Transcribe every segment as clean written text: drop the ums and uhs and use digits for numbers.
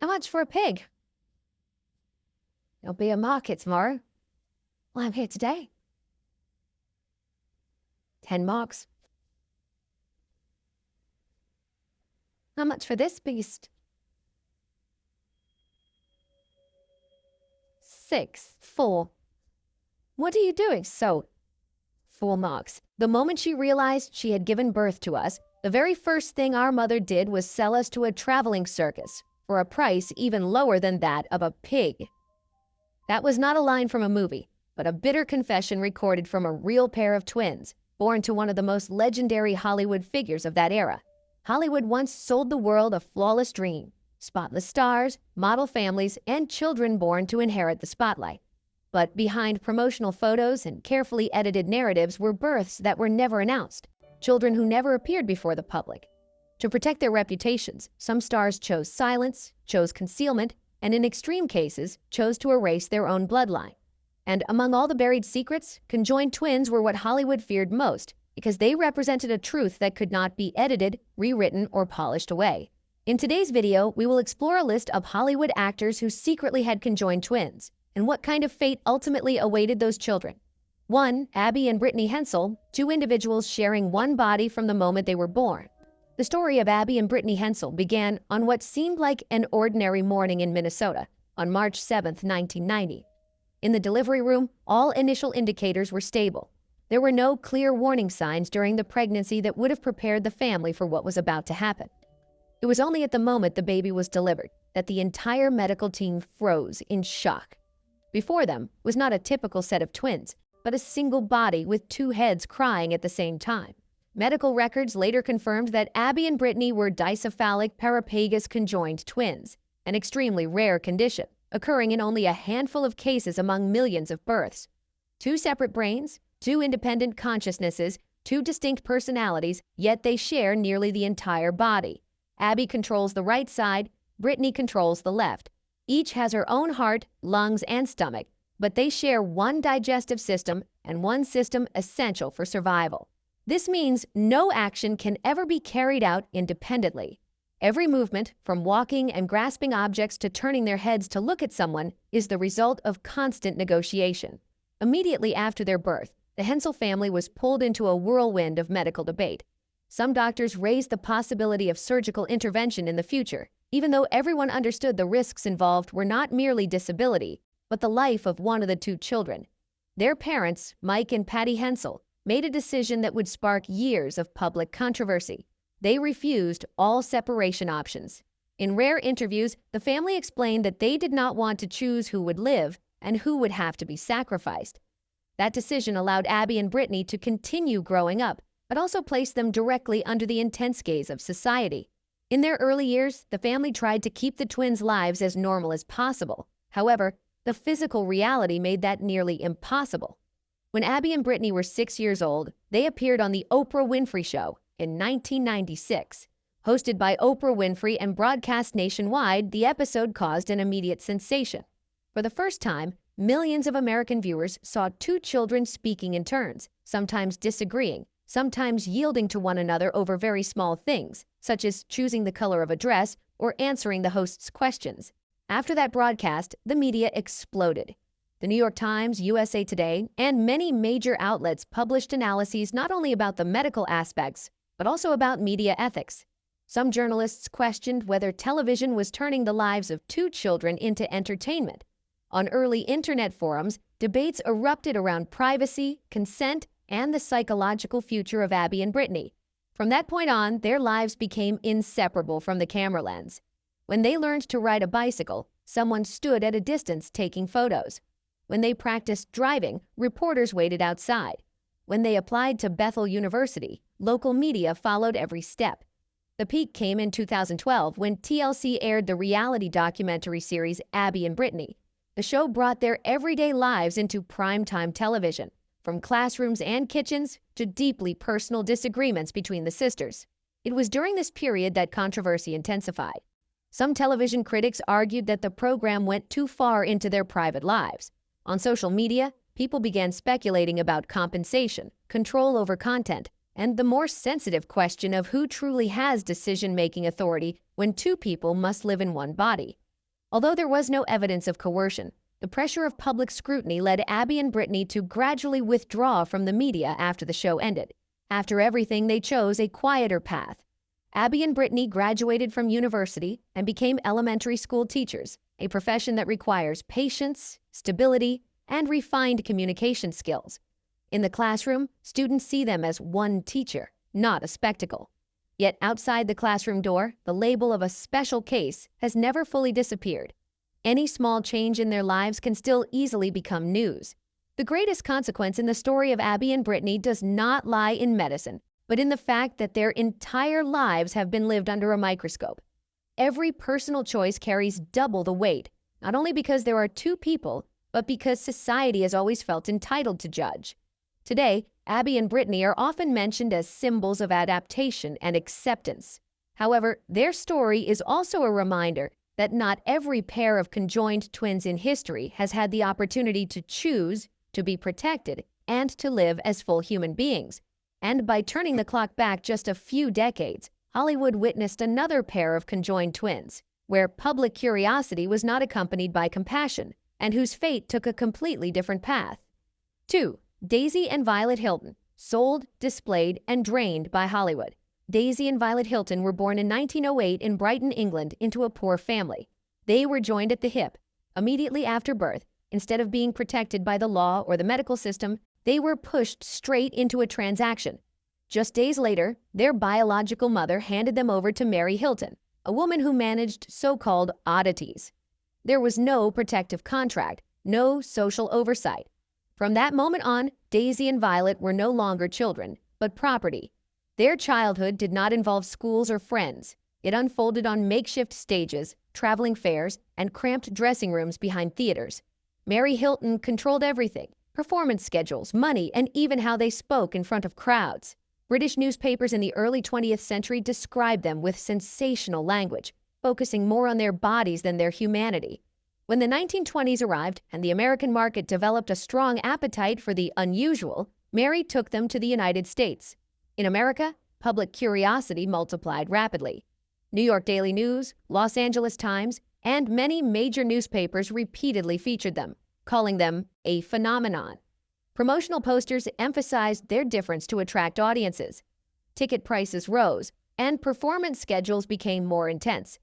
How much for a pig? There'll be a market tomorrow. Well, I'm here today. 10 marks. How much for this beast? 6, 4. What are you doing? So, 4 marks. The moment she realized she had given birth to us, the very first thing our mother did was sell us to a traveling circus for a price even lower than that of a pig. That was not a line from a movie, but a bitter confession recorded from a real pair of twins, born to one of the most legendary Hollywood figures of that era. Hollywood once sold the world a flawless dream: spotless stars, model families, and children born to inherit the spotlight. But behind promotional photos and carefully edited narratives were births that were never announced, children who never appeared before the public. To protect their reputations, some stars chose silence, chose concealment, and in extreme cases, chose to erase their own bloodline. And among all the buried secrets, conjoined twins were what Hollywood feared most, because they represented a truth that could not be edited, rewritten, or polished away. In today's video, we will explore a list of Hollywood actors who secretly had conjoined twins, and what kind of fate ultimately awaited those children. 1. Abby and Brittany Hensel, two individuals sharing one body from the moment they were born. The story of Abby and Brittany Hensel began on what seemed like an ordinary morning in Minnesota on March 7, 1990. In the delivery room, all initial indicators were stable. There were no clear warning signs during the pregnancy that would have prepared the family for what was about to happen. It was only at the moment the baby was delivered that the entire medical team froze in shock. Before them was not a typical set of twins, but a single body with two heads crying at the same time. Medical records later confirmed that Abby and Brittany were dicephalic parapagous conjoined twins, an extremely rare condition, occurring in only a handful of cases among millions of births. Two separate brains, two independent consciousnesses, two distinct personalities, yet they share nearly the entire body. Abby controls the right side, Brittany controls the left. Each has her own heart, lungs, and stomach, but they share one digestive system and one system essential for survival. This means no action can ever be carried out independently. Every movement, from walking and grasping objects to turning their heads to look at someone, is the result of constant negotiation. Immediately after their birth, the Hensel family was pulled into a whirlwind of medical debate. Some doctors raised the possibility of surgical intervention in the future, even though everyone understood the risks involved were not merely disability, but the life of one of the two children. Their parents, Mike and Patty Hensel, made a decision that would spark years of public controversy. They refused all separation options. In rare interviews, the family explained that they did not want to choose who would live and who would have to be sacrificed. That decision allowed Abby and Brittany to continue growing up, but also placed them directly under the intense gaze of society. In their early years, the family tried to keep the twins' lives as normal as possible. However, the physical reality made that nearly impossible. When Abby and Brittany were 6 years old, they appeared on The Oprah Winfrey Show in 1996. Hosted by Oprah Winfrey and broadcast nationwide, the episode caused an immediate sensation. For the first time, millions of American viewers saw two children speaking in turns, sometimes disagreeing, sometimes yielding to one another over very small things, such as choosing the color of a dress or answering the host's questions. After that broadcast, the media exploded. The New York Times, USA Today, and many major outlets published analyses not only about the medical aspects, but also about media ethics. Some journalists questioned whether television was turning the lives of two children into entertainment. On early internet forums, debates erupted around privacy, consent, and the psychological future of Abby and Brittany. From that point on, their lives became inseparable from the camera lens. When they learned to ride a bicycle, someone stood at a distance taking photos. When they practiced driving, reporters waited outside. When they applied to Bethel University, local media followed every step. The peak came in 2012 when TLC aired the reality documentary series Abby and Brittany. The show brought their everyday lives into primetime television, from classrooms and kitchens to deeply personal disagreements between the sisters. It was during this period that controversy intensified. Some television critics argued that the program went too far into their private lives. On social media, people began speculating about compensation, control over content, and the more sensitive question of who truly has decision-making authority when two people must live in one body. Although there was no evidence of coercion, the pressure of public scrutiny led Abby and Brittany to gradually withdraw from the media after the show ended. After everything, they chose a quieter path. Abby and Brittany graduated from university and became elementary school teachers, a profession that requires patience, stability, and refined communication skills. In the classroom, students see them as one teacher, not a spectacle. Yet outside the classroom door, the label of a special case has never fully disappeared. Any small change in their lives can still easily become news. The greatest consequence in the story of Abby and Brittany does not lie in medicine, but in the fact that their entire lives have been lived under a microscope. Every personal choice carries double the weight, not only because there are two people, but because society has always felt entitled to judge. Today, Abby and Brittany are often mentioned as symbols of adaptation and acceptance. However, their story is also a reminder that not every pair of conjoined twins in history has had the opportunity to choose, to be protected, and to live as full human beings. And by turning the clock back just a few decades, Hollywood witnessed another pair of conjoined twins, where public curiosity was not accompanied by compassion, and whose fate took a completely different path. 2. Daisy and Violet Hilton, sold, displayed, and drained by Hollywood. Daisy and Violet Hilton were born in 1908 in Brighton, England, into a poor family. They were joined at the hip. Immediately after birth, instead of being protected by the law or the medical system, they were pushed straight into a transaction. Just days later, their biological mother handed them over to Mary Hilton, a woman who managed so-called oddities. There was no protective contract, no social oversight. From that moment on, Daisy and Violet were no longer children, but property. Their childhood did not involve schools or friends. It unfolded on makeshift stages, traveling fairs, and cramped dressing rooms behind theaters. Mary Hilton controlled everything: performance schedules, money, and even how they spoke in front of crowds. British newspapers in the early 20th century described them with sensational language, focusing more on their bodies than their humanity. When the 1920s arrived and the American market developed a strong appetite for the unusual, Mary took them to the United States. In America, public curiosity multiplied rapidly. New York Daily News, Los Angeles Times, and many major newspapers repeatedly featured them, calling them a phenomenon. Promotional posters emphasized their difference to attract audiences. Ticket prices rose, and performance schedules became more intense.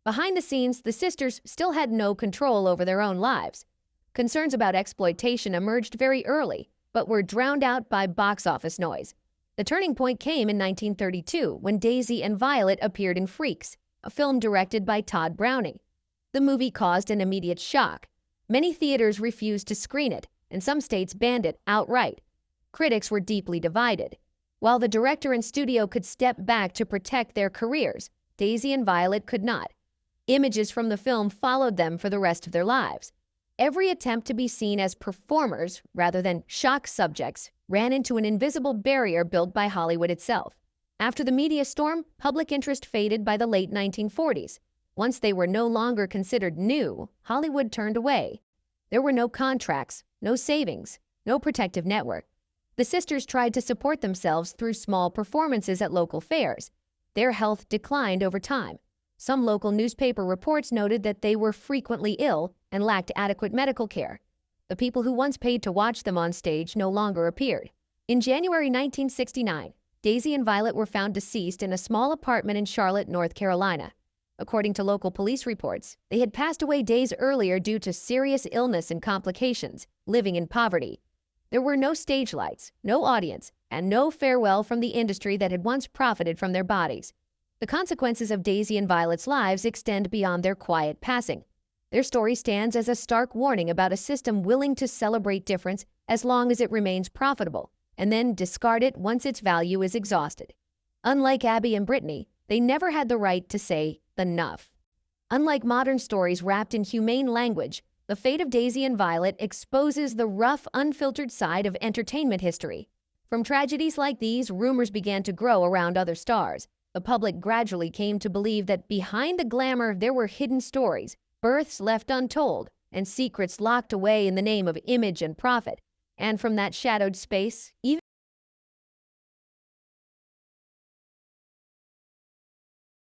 Behind the scenes, the sisters still had no control over their own lives. Concerns about exploitation emerged very early, but were drowned out by box office noise. The turning point came in 1932 when Daisy and Violet appeared in Freaks, a film directed by Todd Browning. The movie caused an immediate shock. Many theaters refused to screen it, and some states banned it outright. Critics were deeply divided. While the director and studio could step back to protect their careers, Daisy and Violet could not. Images from the film followed them for the rest of their lives. Every attempt to be seen as performers rather than shock subjects ran into an invisible barrier built by Hollywood itself. After the media storm, public interest faded by the late 1940s. Once they were no longer considered new, Hollywood turned away. There were no contracts, no savings, no protective network. The sisters tried to support themselves through small performances at local fairs. Their health declined over time. Some local newspaper reports noted that they were frequently ill and lacked adequate medical care. The people who once paid to watch them on stage no longer appeared. In January 1969, Daisy and Violet were found deceased in a small apartment in Charlotte, North Carolina. According to local police reports, they had passed away days earlier due to serious illness and complications, living in poverty. There were no stage lights, no audience, and no farewell from the industry that had once profited from their bodies. The consequences of Daisy and Violet's lives extend beyond their quiet passing. Their story stands as a stark warning about a system willing to celebrate difference as long as it remains profitable, and then discard it once its value is exhausted. Unlike Abby and Brittany, they never had the right to say enough. Unlike modern stories wrapped in humane language, the fate of Daisy and Violet exposes the rough, unfiltered side of entertainment history. From tragedies like these, rumors began to grow around other stars. The public gradually came to believe that behind the glamour there were hidden stories, births left untold, and secrets locked away in the name of image and profit. And from that shadowed space, even